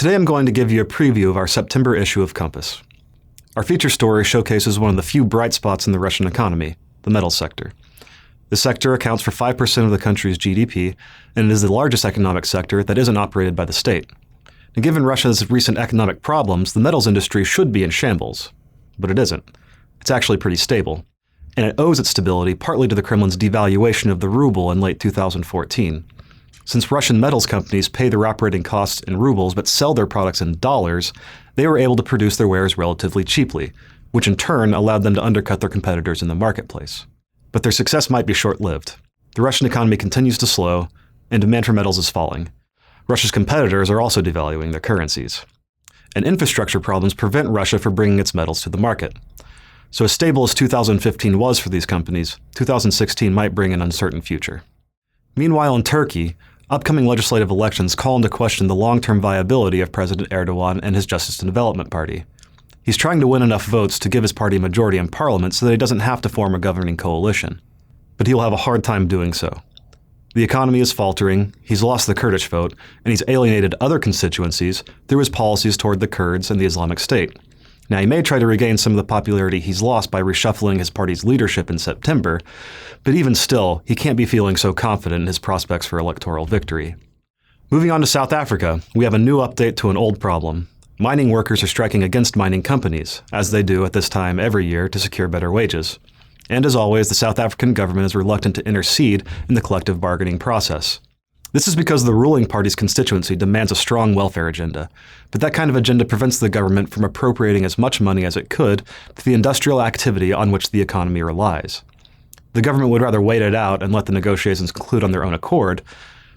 Today I'm going to give you a preview of our September issue of Compass. Our feature story showcases one of the few bright spots in the Russian economy, the metals sector. The sector accounts for 5% of the country's GDP, and it is the largest economic sector that isn't operated by the state. And given Russia's recent economic problems, the metals industry should be in shambles. But it isn't. It's actually pretty stable. And it owes its stability partly to the Kremlin's devaluation of the ruble in late 2014. Since Russian metals companies pay their operating costs in rubles but sell their products in dollars, they were able to produce their wares relatively cheaply, which in turn allowed them to undercut their competitors in the marketplace. But their success might be short-lived. The Russian economy continues to slow, and demand for metals is falling. Russia's competitors are also devaluing their currencies. And infrastructure problems prevent Russia from bringing its metals to the market. So as stable as 2015 was for these companies, 2016 might bring an uncertain future. Meanwhile in Turkey, upcoming legislative elections call into question the long-term viability of President Erdogan and his Justice and Development Party. He's trying to win enough votes to give his party a majority in parliament so that he doesn't have to form a governing coalition. But he'll have a hard time doing so. The economy is faltering, he's lost the Kurdish vote, and he's alienated other constituencies through his policies toward the Kurds and the Islamic State. Now, he may try to regain some of the popularity he's lost by reshuffling his party's leadership in September, but even still, he can't be feeling so confident in his prospects for electoral victory. Moving on to South Africa, we have a new update to an old problem. Mining workers are striking against mining companies, as they do at this time every year to secure better wages. And as always, the South African government is reluctant to intercede in the collective bargaining process. This is because the ruling party's constituency demands a strong welfare agenda, but that kind of agenda prevents the government from appropriating as much money as it could to the industrial activity on which the economy relies. The government would rather wait it out and let the negotiations conclude on their own accord,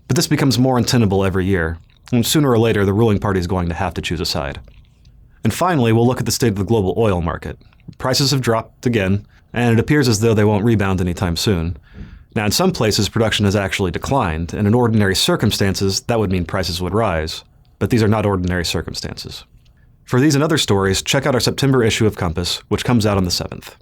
but this becomes more untenable every year, and sooner or later the ruling party is going to have to choose a side. And finally, we'll look at the state of the global oil market. Prices have dropped again, and it appears as though they won't rebound anytime soon. Now, in some places, production has actually declined, and in ordinary circumstances, that would mean prices would rise. But these are not ordinary circumstances. For these and other stories, check out our September issue of Compass, which comes out on the 7th.